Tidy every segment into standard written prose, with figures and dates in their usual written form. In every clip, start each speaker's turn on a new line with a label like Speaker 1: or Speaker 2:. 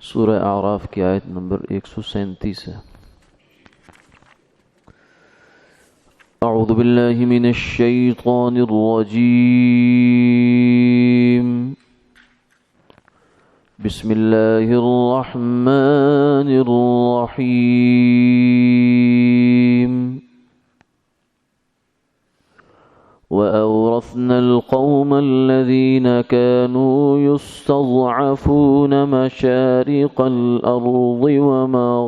Speaker 1: سورہ اعراف کی آیت نمبر 137 ہے۔ اعوذ باللہ من الشیطان الرجیم، بسم اللہ الرحمن الرحیم۔ وَأَوْرَثْنَا الْقَوْمَ الَّذِينَ كَانُوا يُسْتَضْعَفُونَ مَشَارِقَ الْأَرْضِ وَمَغَارِبَهَا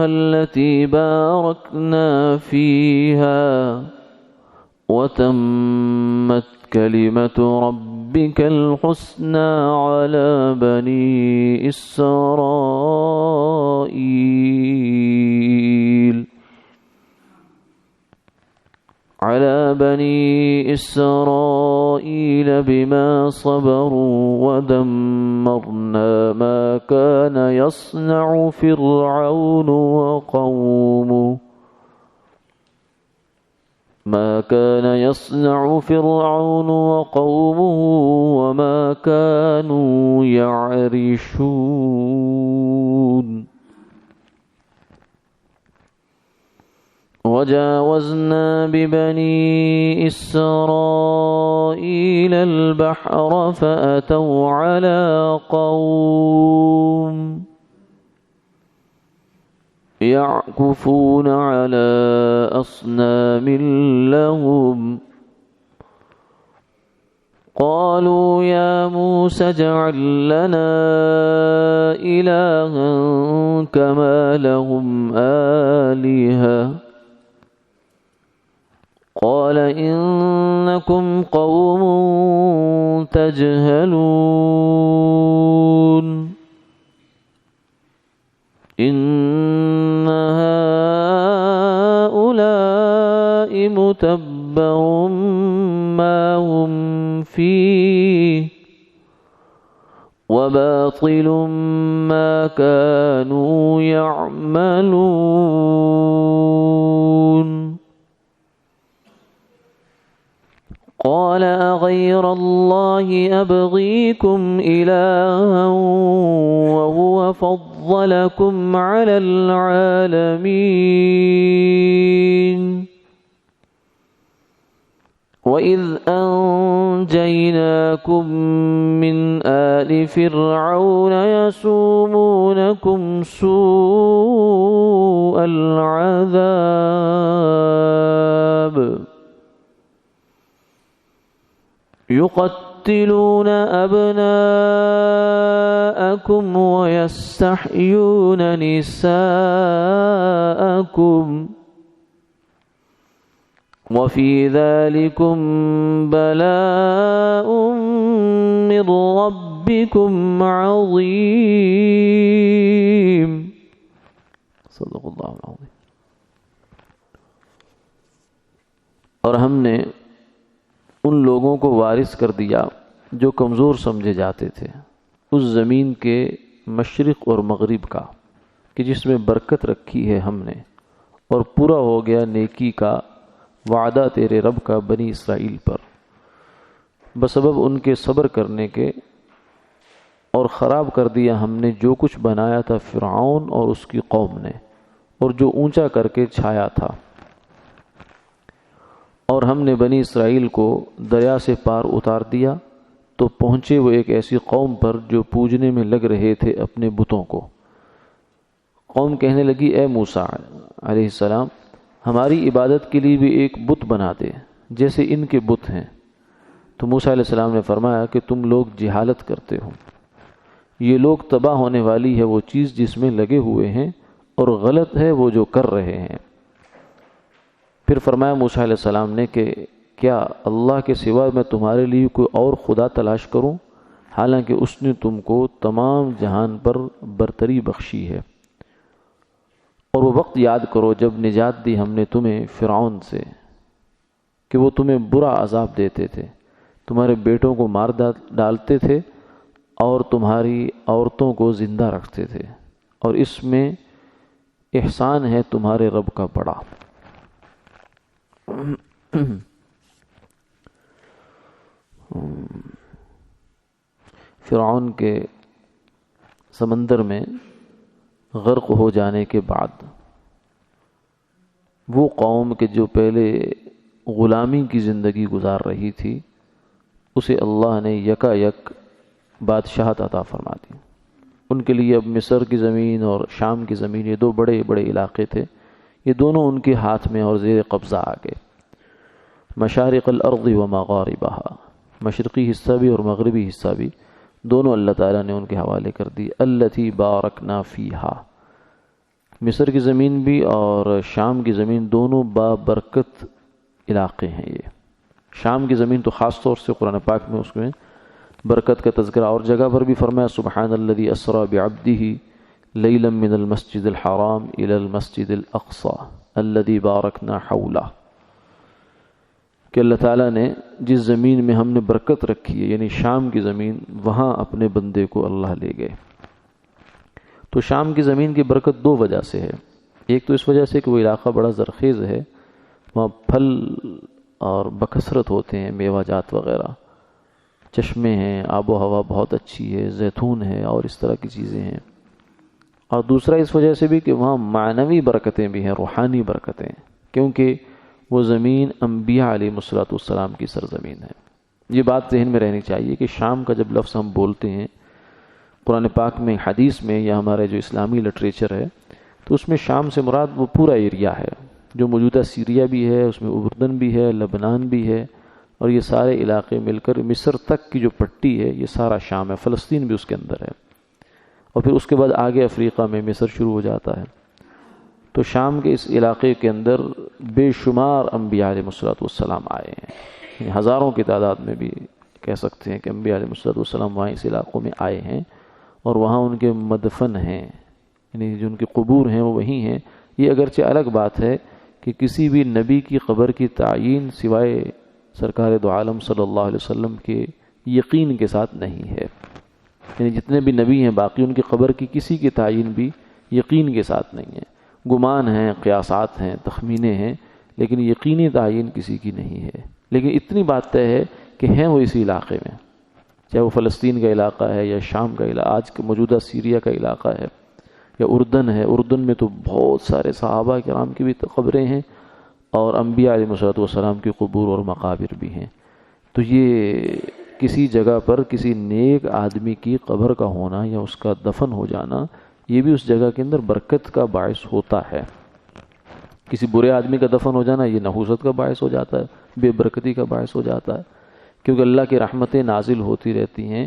Speaker 1: الَّتِي بَارَكْنَا فِيهَا وَتَمَّتْ كَلِمَةُ رَبِّكَ الْحُسْنَى عَلَى بَنِي إسرائيل بما صبروا ودمرنا ما كان يصنع فرعون وقومه وما كانوا يعرشون وجاوزنا ببني إسرائيل البحر فأتوا على قوم يعكفون على أصنام لهم قالوا يا موسى اجعل لنا إلها كما لهم آلهة قال إنكم قوم تجهلون إن هؤلاء متبر ما هم فيه وباطل ما كانوا يعملون قال أغير الله أبغيكم إلها وهو فضلكم على العالمين وإذ أنجيناكم من آل فرعون يسومونكم سوء العذاب يقتلون أبناءكم ويستحيون نساءكم وفي ذلكم بلاء من ربكم عظيم صدق اللہ العظیم۔ اور ہم نے ان لوگوں کو وارث کر دیا جو کمزور سمجھے جاتے تھے اس زمین کے مشرق اور مغرب کا کہ جس میں برکت رکھی ہے ہم نے، اور پورا ہو گیا نیکی کا وعدہ تیرے رب کا بنی اسرائیل پر بسبب ان کے صبر کرنے کے، اور خراب کر دیا ہم نے جو کچھ بنایا تھا فرعون اور اس کی قوم نے، اور جو اونچا کر کے چھایا تھا۔ اور ہم نے بنی اسرائیل کو دریا سے پار اتار دیا تو پہنچے وہ ایک ایسی قوم پر جو پوجنے میں لگ رہے تھے اپنے بتوں کو۔ قوم کہنے لگی اے موسیٰ علیہ السلام، ہماری عبادت کے لیے بھی ایک بت بنا دے جیسے ان کے بت ہیں۔ تو موسیٰ علیہ السلام نے فرمایا کہ تم لوگ جہالت کرتے ہو، یہ لوگ تباہ ہونے والی ہے وہ چیز جس میں لگے ہوئے ہیں، اور غلط ہے وہ جو کر رہے ہیں۔ پھر فرمایا موسیٰ علیہ السلام نے کہ کیا اللہ کے سوا میں تمہارے لیے کوئی اور خدا تلاش کروں، حالانکہ اس نے تم کو تمام جہان پر برتری بخشی ہے۔ اور وہ وقت یاد کرو جب نجات دی ہم نے تمہیں فرعون سے کہ وہ تمہیں برا عذاب دیتے تھے، تمہارے بیٹوں کو مار ڈالتے تھے اور تمہاری عورتوں کو زندہ رکھتے تھے، اور اس میں احسان ہے تمہارے رب کا بڑا۔ فرعون کے سمندر میں غرق ہو جانے کے بعد وہ قوم کے جو پہلے غلامی کی زندگی گزار رہی تھی اسے اللہ نے یکا یک بادشاہت عطا فرما دی. ان کے لیے اب مصر کی زمین اور شام کی زمین، یہ دو بڑے بڑے علاقے تھے، یہ دونوں ان کے ہاتھ میں اور زیر قبضہ آ گئے. مشارق الارض و مغاربہا، مشرقی حصہ بھی اور مغربی حصہ بھی دونوں اللہ تعالیٰ نے ان کے حوالے کر دی. التی بارکنا فیہا، مصر کی زمین بھی اور شام کی زمین دونوں بابرکت علاقے ہیں. یہ شام کی زمین تو خاص طور سے قرآن پاک میں اس میں برکت کا تذکرہ اور جگہ پر بھی فرمایا سبحان الذی اسری بعبدہ لیلا من المسجد الحرام الی المسجد الاقصی الذی بارکنا حولہ، کہ اللہ تعالیٰ نے جس زمین میں ہم نے برکت رکھی ہے یعنی شام کی زمین، وہاں اپنے بندے کو اللہ لے گئے. تو شام کی زمین کی برکت دو وجہ سے ہے. ایک تو اس وجہ سے کہ وہ علاقہ بڑا زرخیز ہے، وہاں پھل اور بکثرت ہوتے ہیں، میوہ جات وغیرہ، چشمے ہیں، آب و ہوا بہت اچھی ہے، زیتون ہے اور اس طرح کی چیزیں ہیں. اور دوسرا اس وجہ سے بھی کہ وہاں معنوی برکتیں بھی ہیں، روحانی برکتیں، کیونکہ وہ زمین انبیاء علیہ السلام کی سرزمین ہے. یہ بات ذہن میں رہنی چاہیے کہ شام کا جب لفظ ہم بولتے ہیں قرآن پاک میں، حدیث میں، یا ہمارے جو اسلامی لٹریچر ہے، تو اس میں شام سے مراد وہ پورا ایریا ہے جو موجودہ سیریا بھی ہے، اس میں اردن بھی ہے، لبنان بھی ہے، اور یہ سارے علاقے مل کر مصر تک کی جو پٹی ہے یہ سارا شام ہے. فلسطین بھی اس کے اندر ہے، اور پھر اس کے بعد آگے افریقہ میں مصر شروع ہو جاتا ہے. تو شام کے اس علاقے کے اندر بے شمار انبیاء علیہ السلام آئے ہیں، ہزاروں کی تعداد میں بھی کہہ سکتے ہیں کہ انبیاء علیہ السلام وہاں اس علاقوں میں آئے ہیں، اور وہاں ان کے مدفن ہیں، یعنی جو ان کے قبور ہیں وہ وہیں ہیں. یہ اگرچہ الگ بات ہے کہ کسی بھی نبی کی قبر کی تعیین سوائے سرکار دو عالم صلی اللہ علیہ وسلم کے یقین کے ساتھ نہیں ہے. یعنی جتنے بھی نبی ہیں باقی ان کی قبر کی کسی کی تعیین بھی یقین کے ساتھ نہیں ہے. گمان ہیں، قیاسات ہیں، تخمینے ہیں، لیکن یقینی تعیین کسی کی نہیں ہے. لیکن اتنی بات طے ہے کہ ہیں وہ اسی علاقے میں، چاہے وہ فلسطین کا علاقہ ہے یا شام کا علاقہ، آج کے موجودہ سیریا کا علاقہ ہے، یا اردن ہے. اردن میں تو بہت سارے صحابہ کرام کی بھی قبریں ہیں اور انبیاء علیہ السلام کی قبور اور مقابر بھی ہیں. تو یہ کسی جگہ پر کسی نیک آدمی کی قبر کا ہونا یا اس کا دفن ہو جانا، یہ بھی اس جگہ کے اندر برکت کا باعث ہوتا ہے. کسی برے آدمی کا دفن ہو جانا یہ نحوست کا باعث ہو جاتا ہے، بے برکتی کا باعث ہو جاتا ہے، کیونکہ اللہ کی رحمتیں نازل ہوتی رہتی ہیں،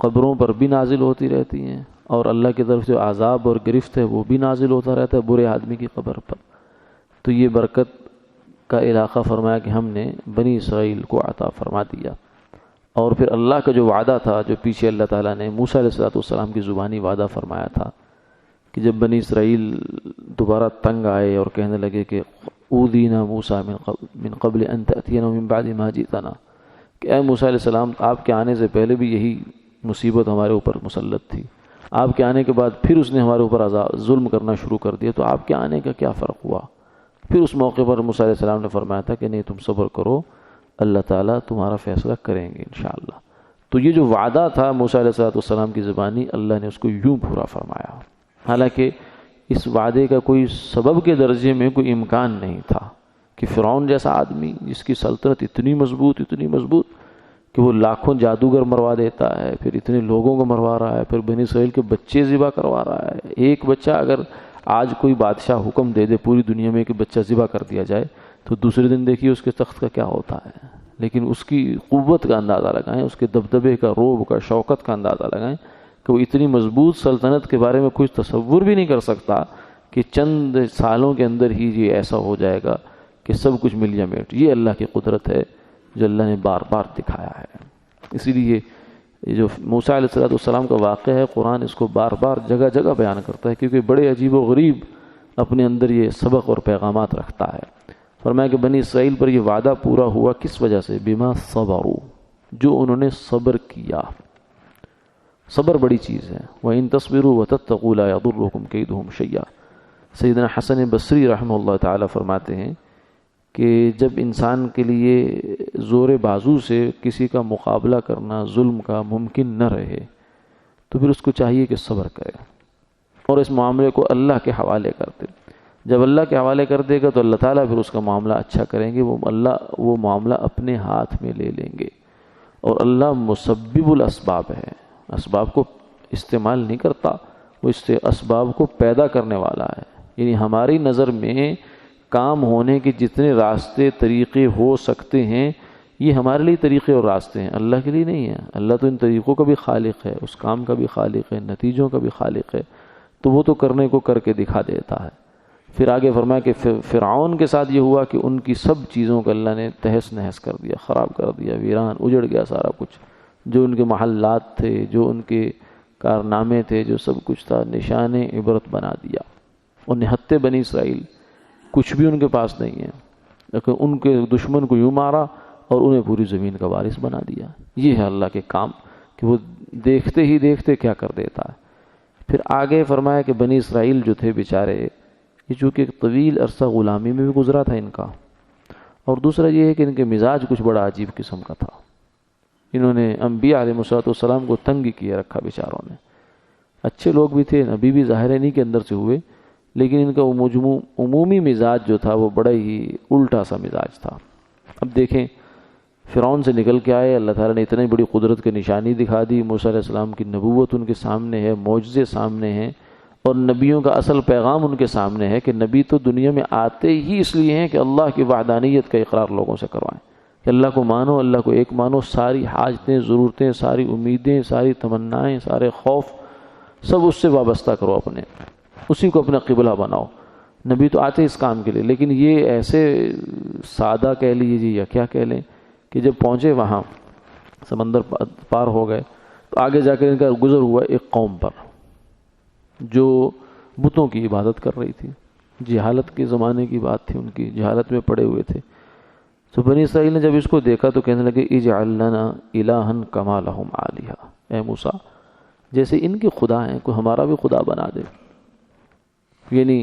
Speaker 1: قبروں پر بھی نازل ہوتی رہتی ہیں، اور اللہ کی طرف سے عذاب اور گرفت ہے وہ بھی نازل ہوتا رہتا ہے برے آدمی کی قبر پر. تو یہ برکت کا علاقہ فرمایا کہ ہم نے بنی اسرائیل کو عطا فرما دیا. اور پھر اللہ کا جو وعدہ تھا، جو پیچھے اللہ تعالیٰ نے موسیٰ علیہ السلام کی زبانی وعدہ فرمایا تھا کہ جب بنی اسرائیل دوبارہ تنگ آئے اور کہنے لگے کہ اوذینا موسیٰ من قبل ان تأتینا من بعد ما جئتنا، کہ اے موسیٰ علیہ السلام آپ کے آنے سے پہلے بھی یہی مصیبت ہمارے اوپر مسلط تھی، آپ کے آنے کے بعد پھر اس نے ہمارے اوپر ظلم کرنا شروع کر دیا، تو آپ کے آنے کا کیا فرق ہوا؟ پھر اس موقع پر موسیٰ علیہ السلام نے فرمایا تھا کہ نہیں، تم صبر کرو، اللہ تعالیٰ تمہارا فیصلہ کریں گے انشاءاللہ. تو یہ جو وعدہ تھا موسیٰ علیہ السلام کی زبانی، اللہ نے اس کو یوں پورا فرمایا. حالانکہ اس وعدے کا کوئی سبب کے درجے میں کوئی امکان نہیں تھا کہ فرعون جیسا آدمی جس کی سلطنت اتنی مضبوط کہ وہ لاکھوں جادوگر مروا دیتا ہے، پھر اتنے لوگوں کو مروا رہا ہے، پھر بنی اسرائیل کے بچے ذبح کروا رہا ہے. ایک بچہ اگر آج کوئی بادشاہ حکم دے دے پوری دنیا میں کہ بچہ ذبح کر دیا جائے، تو دوسرے دن دیکھیے اس کے تخت کا کیا ہوتا ہے. لیکن اس کی قوت کا اندازہ لگائیں، اس کے دبدبے کا، روب کا، شوکت کا اندازہ لگائیں کہ وہ اتنی مضبوط سلطنت کے بارے میں کچھ تصور بھی نہیں کر سکتا کہ چند سالوں کے اندر ہی یہ ایسا ہو جائے گا کہ سب کچھ مل میٹ. یہ اللہ کی قدرت ہے جو اللہ نے بار بار دکھایا ہے. اسی لیے یہ جو موسیٰ علیہ السلام کا واقعہ ہے، قرآن اس کو بار بار جگہ جگہ بیان کرتا ہے، کیونکہ بڑے عجیب و غریب اپنے اندر یہ سبق اور پیغامات رکھتا ہے. فرمایا کہ بنی اسرائیل پر یہ وعدہ پورا ہوا کس وجہ سے؟ بما صبروا، جو انہوں نے صبر کیا. صبر بڑی چیز ہے. وَإِن تَصْبِرُوا وَتَتَّقُوا لَا يَضُرُّكُمْ كَيْدُهُمْ شَيْئًا. سیدنا حسن بصری رحمہ اللہ تعالی فرماتے ہیں کہ جب انسان کے لیے زور بازو سے کسی کا مقابلہ کرنا ظلم کا ممکن نہ رہے، تو پھر اس کو چاہیے کہ صبر کرے اور اس معاملے کو اللہ کے حوالے کر دے۔ جب اللہ کے حوالے کر دے گا تو اللہ تعالیٰ پھر اس کا معاملہ اچھا کریں گے، وہ معاملہ اپنے ہاتھ میں لے لیں گے۔ اور اللہ مسبب الاسباب ہے، اسباب کو استعمال نہیں کرتا، وہ اس سے اسباب کو پیدا کرنے والا ہے۔ یعنی ہماری نظر میں کام ہونے کے جتنے راستے طریقے ہو سکتے ہیں یہ ہمارے لیے طریقے اور راستے ہیں، اللہ کے لیے نہیں ہیں۔ اللہ تو ان طریقوں کا بھی خالق ہے، اس کام کا بھی خالق ہے، نتیجوں کا بھی خالق ہے، تو وہ تو کرنے کو کر کے دکھا دیتا ہے۔ پھر آگے فرمایا کہ فرعون کے ساتھ یہ ہوا کہ ان کی سب چیزوں کو اللہ نے تہس نہس کر دیا، خراب کر دیا، ویران اجڑ گیا سارا کچھ، جو ان کے محلات تھے، جو ان کے کارنامے تھے، جو سب کچھ تھا، نشان عبرت بنا دیا۔ اور نہتے بنی اسرائیل کچھ بھی ان کے پاس نہیں ہے، لیکن ان کے دشمن کو یوں مارا اور انہیں پوری زمین کا وارث بنا دیا۔ یہ ہے اللہ کے کام کہ وہ دیکھتے ہی دیکھتے کیا کر دیتا ہے۔ پھر آگے فرمایا کہ بنی اسرائیل جو تھے بیچارے، یہ چونکہ ایک طویل عرصہ غلامی میں بھی گزرا تھا ان کا، اور دوسرا یہ ہے کہ ان کے مزاج کچھ بڑا عجیب قسم کا تھا۔ انہوں نے انبیاء علیہ السلام کو تنگ کیے رکھا بیچاروں نے۔ اچھے لوگ بھی تھے، نبی بھی ظاہر ہے نہیں کہ اندر سے ہوئے، لیکن ان کا عمومی مزاج جو تھا وہ بڑا ہی الٹا سا مزاج تھا۔ اب دیکھیں فرعون سے نکل کے آئے، اللہ تعالیٰ نے اتنی بڑی قدرت کی نشانی دکھا دی، موسیٰ علیہ السلام کی نبوت ان کے سامنے ہے، معجزے سامنے ہیں، اور نبیوں کا اصل پیغام ان کے سامنے ہے کہ نبی تو دنیا میں آتے ہی اس لیے ہیں کہ اللہ کی وحدانیت کا اقرار لوگوں سے کروائیں، کہ اللہ کو مانو، اللہ کو ایک مانو، ساری حاجتیں، ضرورتیں، ساری امیدیں، ساری تمنائیں، سارے خوف سب اس سے وابستہ کرو، اپنے اسی کو اپنا قبلہ بناؤ۔ نبی تو آتے اس کام کے لیے، لیکن یہ ایسے سادہ کہہ لیجیے یا کیا کہہ لیں کہ جب پہنچے وہاں سمندر پار ہو گئے تو آگے جا کر ان کا گزر ہوا ایک قوم پر جو بتوں کی عبادت کر رہی تھی۔ جہالت کے زمانے کی بات تھی، ان کی جہالت میں پڑے ہوئے تھے۔ تو بنی اسرائیل نے جب اس کو دیکھا تو کہنے لگے اجعل لنا الہا کما لہم آلہہ، اے موسیٰ جیسے ان کے خدا ہیں کوئی ہمارا بھی خدا بنا دے۔ یعنی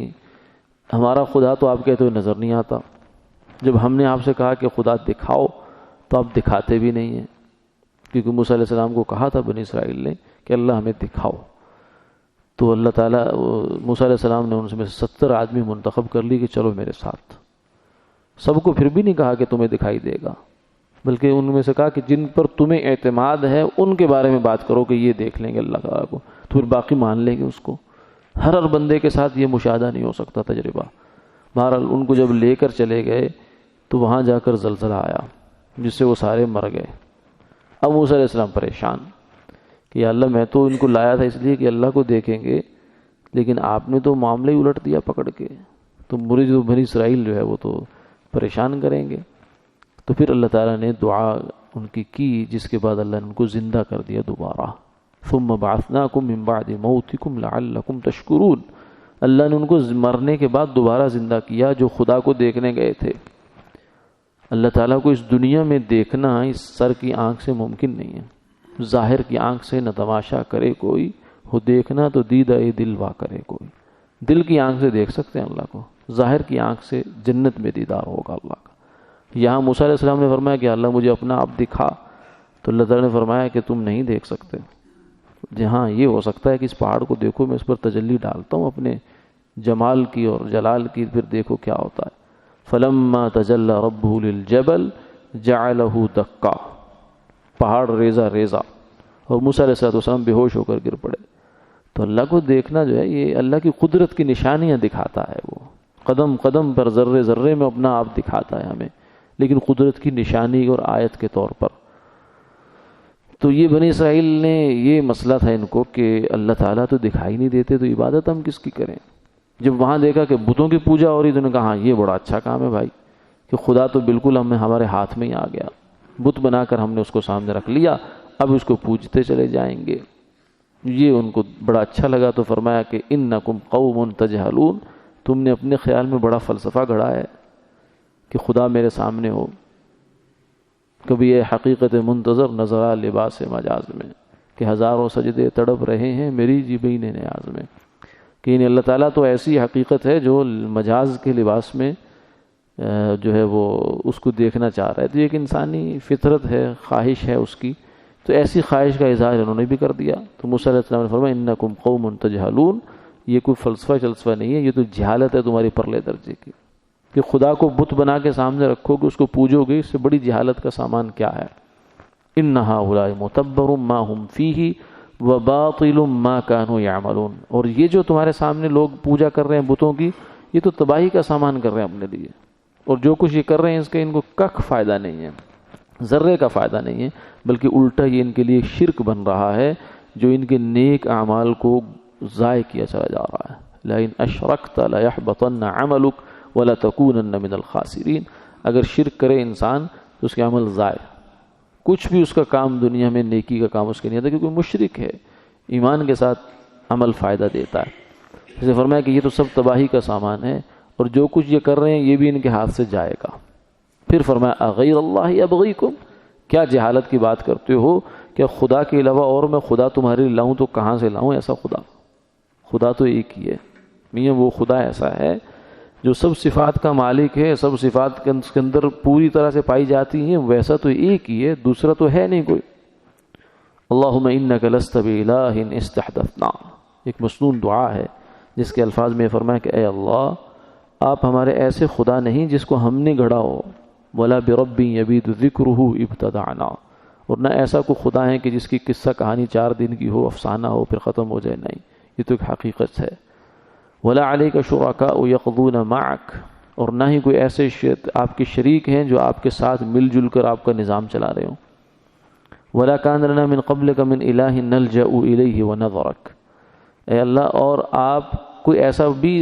Speaker 1: ہمارا خدا تو آپ کہتے ہوئے نظر نہیں آتا، جب ہم نے آپ سے کہا کہ خدا دکھاؤ تو آپ دکھاتے بھی نہیں ہیں، کیونکہ موسیٰ علیہ السلام کو کہا تھا بنی اسرائیل نے کہ اللہ ہمیں دکھاؤ، تو اللہ تعالیٰ موسیٰ علیہ السلام نے ان میں 70 آدمی منتخب کر لی کہ چلو میرے ساتھ۔ سب کو پھر بھی نہیں کہا کہ تمہیں دکھائی دے گا، بلکہ ان میں سے کہا کہ جن پر تمہیں اعتماد ہے ان کے بارے میں بات کرو کہ یہ دیکھ لیں گے اللہ تعالیٰ کو، تو پھر باقی مان لیں گے اس کو۔ ہر بندے کے ساتھ یہ مشاہدہ نہیں ہو سکتا تجربہ۔ بہرحال ان کو جب لے کر چلے گئے تو وہاں جا کر زلزلہ آیا جس سے وہ سارے مر گئے۔ اب موسیٰ علیہ السلام پریشان کہ یا اللہ میں تو ان کو لایا تھا اس لیے کہ اللہ کو دیکھیں گے، لیکن آپ نے تو معاملہ ہی الٹ دیا پکڑ کے، تو مری جو بنی اسرائیل جو ہے وہ تو پریشان کریں گے۔ تو پھر اللہ تعالیٰ نے دعا ان کی جس کے بعد اللہ نے ان کو زندہ کر دیا دوبارہ۔ ثم بعثناکم من بعد موتکم لعلکم تشکرون، اللہ نے ان کو مرنے کے بعد دوبارہ زندہ کیا جو خدا کو دیکھنے گئے تھے۔ اللہ تعالیٰ کو اس دنیا میں دیکھنا اس سر کی آنکھ سے ممکن نہیں ہے، ظاہر کی آنکھ سے نہ تماشا کرے کوئی، ہو دیکھنا تو دیدہ دل وا کرے کوئی۔ دل کی آنکھ سے دیکھ سکتے ہیں اللہ کو، ظاہر کی آنکھ سے جنت میں دیدار ہوگا اللہ کا۔ یہاں موسیٰ علیہ السلام نے فرمایا کہ اللہ مجھے اپنا آپ دکھا، تو اللہ تعالیٰ نے فرمایا کہ تم نہیں دیکھ سکتے، جہاں یہ ہو سکتا ہے کہ اس پہاڑ کو دیکھو، میں اس پر تجلی ڈالتا ہوں اپنے جمال کی اور جلال کی، پھر دیکھو کیا ہوتا ہے۔ فلما تجلی ربہ للجبل جعلہ دکا، پہاڑ ریزہ ریزہ، اور موسیٰ علیہ السلام بے ہوش ہو کر گر پڑے۔ تو اللہ کو دیکھنا جو ہے یہ اللہ کی قدرت کی نشانیاں دکھاتا ہے، وہ قدم قدم پر ذرے ذرے میں اپنا آپ دکھاتا ہے ہمیں، لیکن قدرت کی نشانی اور آیت کے طور پر۔ تو یہ بنی اسرائیل نے یہ مسئلہ تھا ان کو کہ اللہ تعالیٰ تو دکھائی نہیں دیتے تو عبادت ہم کس کی کریں۔ جب وہاں دیکھا کہ بتوں کی پوجا ہو رہی تو انہوں نے کہا ہاں یہ بڑا اچھا کام ہے بھائی، کہ خدا تو بالکل ہمارے ہاتھ میں ہی آ گیا، بت بنا کر ہم نے اس کو سامنے رکھ لیا، اب اس کو پوجتے چلے جائیں گے۔ یہ ان کو بڑا اچھا لگا، تو فرمایا کہ انکم قوم تجہلون، تم نے اپنے خیال میں بڑا فلسفہ گھڑا ہے کہ خدا میرے سامنے ہو۔ کبھی یہ حقیقت منتظر نظر آ لباس مجاز میں، کہ ہزاروں سجدے تڑپ رہے ہیں میری جبین نیاز میں، کہ اللہ تعالیٰ تو ایسی حقیقت ہے جو مجاز کے لباس میں جو ہے وہ اس کو دیکھنا چاہ رہا ہے۔ تو یہ ایک انسانی فطرت ہے، خواہش ہے اس کی، تو ایسی خواہش کا اظہار انہوں نے بھی کر دیا. تو موسیٰ علیہ السلام نے فرمایا انکم قوم تجہلون، یہ کوئی فلسفہ نہیں ہے، یہ تو جہالت ہے تمہاری پرلے درجے کی، کہ خدا کو بت بنا کے سامنے رکھو گے، اس کو پوجو گے، اس سے بڑی جہالت کا سامان کیا ہے. ان ہؤلاء متبر ما هم فیہ وباطل ما كانوا يعملون، اور یہ جو تمہارے سامنے لوگ پوجا کر رہے ہیں بتوں کی، یہ تو تباہی کا سامان کر رہے ہیں اپنے لیے، اور جو کچھ یہ کر رہے ہیں اس کا ان کو کک فائدہ نہیں ہے، ذرے کا فائدہ نہیں ہے، بلکہ الٹا یہ ان کے لیے شرک بن رہا ہے جو ان کے نیک اعمال کو ضائع کیا چلا جا رہا ہے. لئن اشرکت لیحبطن عملک ولتکونن من الخاسرین، اگر شرک کرے انسان تو اس کے عمل ضائع، کچھ بھی اس کا کام دنیا میں نیکی کا کام اس کے نہیں آتا، کیونکہ مشرک ہے، ایمان کے ساتھ عمل فائدہ دیتا ہے. جیسے فرمایا کہ یہ تو سب تباہی کا سامان ہے، اور جو کچھ یہ کر رہے ہیں یہ بھی ان کے ہاتھ سے جائے گا. پھر فرمایا اغیر اللہ ابغیکم، کیا جہالت کی بات کرتے ہو، کہ خدا کے علاوہ اور میں خدا تمہارے لیے لاؤں تو کہاں سے لاؤں ایسا خدا تو ایک ہی ہے. میاں وہ خدا ایسا ہے جو سب صفات کا مالک ہے، سب صفات کے اندر پوری طرح سے پائی جاتی ہیں، ویسا تو ایک ہی ہے، دوسرا تو ہے نہیں کوئی. اللہم انک لست بإلہ استحدثنا، ایک مسنون دعا ہے جس کے الفاظ میں فرمایا کہ اے اللہ آپ ہمارے ایسے خدا نہیں جس کو ہم نے گھڑا ہو، ولا برب یبید ذکرہ ابتدعنا، اور نہ ایسا کوئی خدا ہے کہ جس کی قصہ کہانی 4 دن کی ہو، افسانہ ہو پھر ختم ہو جائے، نہیں، یہ تو ایک حقیقت ہے. ولا علیک شرکاء یقضون معک، اور نہ ہی کوئی ایسے آپ کے شریک ہیں جو آپ کے ساتھ مل جل کر آپ کا نظام چلا رہے ہوں. ولا کان لنا من قبلک من الہ نلجأ الیہ ونظرک، اے اللہ اور آپ کوئی ایسا بھی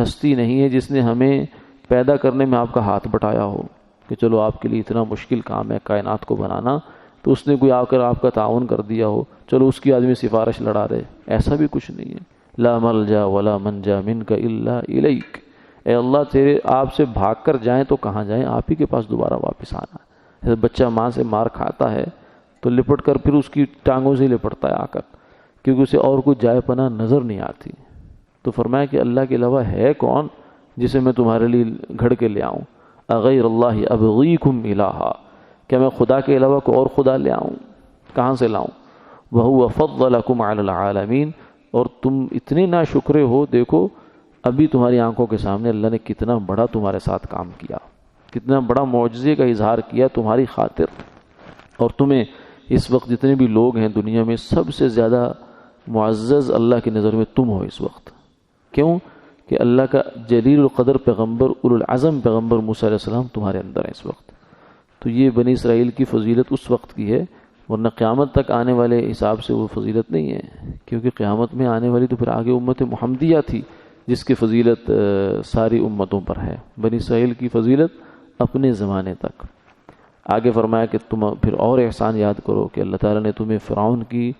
Speaker 1: ہستی نہیں ہے جس نے ہمیں پیدا کرنے میں آپ کا ہاتھ بٹایا ہو کہ چلو آپ کے لیے اتنا مشکل کام ہے کائنات کو بنانا، تو اس نے کوئی آ کر آپ کا تعاون کر دیا ہو، چلو اس کی آدمی سفارش لڑا دے، ایسا بھی کچھ نہیں ہے. لا ملجا ولا منجا منک الا الیک، اے اللہ تیرے آپ سے بھاگ کر جائیں تو کہاں جائیں، آپ ہی کے پاس دوبارہ واپس آنا ہے. جیسے بچہ ماں سے مار کھاتا ہے تو لپٹ کر پھر اس کی ٹانگوں سے لپٹتا ہے آ کر، کیونکہ اسے اور کوئی جائے پناہ نظر نہیں آتی. تو فرمایا کہ اللہ کے علاوہ ہے کون جسے میں تمہارے لیے گھڑ کے لے آؤں. اغیر اللہ ابغیکم الہا، کیا میں خدا کے علاوہ کوئی اور خدا لے آؤں، کہاں سے لاؤں. وہو فضلکم علی العالمین، اور تم اتنے ناشکرے ہو، دیکھو ابھی تمہاری آنکھوں کے سامنے اللہ نے کتنا بڑا تمہارے ساتھ کام کیا، کتنا بڑا معجزے کا اظہار کیا تمہاری خاطر. اور تمہیں اس وقت جتنے بھی لوگ ہیں دنیا میں سب سے زیادہ معزز اللہ کی نظر میں تم ہو اس وقت. کیوں کہ اللہ کا جلیل القدر پیغمبر اولوالعزم پیغمبر موسیٰ علیہ السلام تمہارے اندر ہے اس وقت. تو یہ بنی اسرائیل کی فضیلت اس وقت کی ہے، ورنہ قیامت تک آنے والے حساب سے وہ فضیلت نہیں ہے، کیونکہ قیامت میں آنے والی تو پھر آگے امت محمدیہ تھی جس کی فضیلت ساری امتوں پر ہے. بنی اسرائیل کی فضیلت اپنے زمانے تک. آگے فرمایا کہ تم پھر اور احسان یاد کرو کہ اللہ تعالیٰ نے تمہیں فرعون کی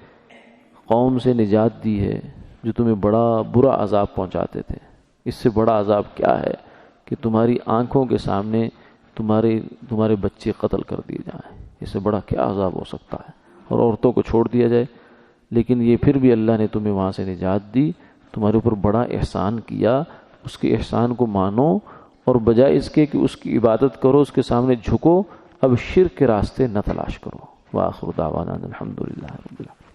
Speaker 1: قوم سے نجات دی ہے جو تمہیں بڑا برا عذاب پہنچاتے تھے. اس سے بڑا عذاب کیا ہے کہ تمہاری آنکھوں کے سامنے تمہارے بچے قتل کر دیے جائیں، اس سے بڑا کیا عذاب ہو سکتا ہے، اور عورتوں کو چھوڑ دیا جائے. لیکن یہ پھر بھی اللہ نے تمہیں وہاں سے نجات دی، تمہارے اوپر بڑا احسان کیا. اس کے احسان کو مانو اور بجائے اس کے کہ اس کی عبادت کرو، اس کے سامنے جھکو، اب شرک کے راستے نہ تلاش کرو. وآخر دعوانا الحمدللہ رب العالمین.